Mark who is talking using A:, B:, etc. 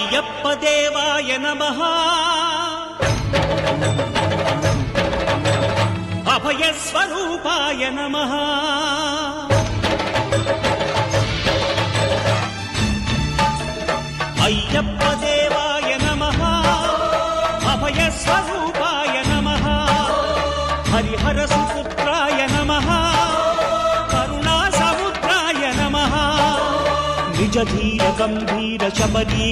A: అయ్యప్ప దేవాయ నమః అభయ స్వరూపాయ నమః అయ్యప్ప దేవాయ నమః అభయ స్వరూపాయ నమః హరిహర సుపుత్రాయ నమః కరుణా సముద్రాయ నమః నిజ ధీర గంభీర శబరీ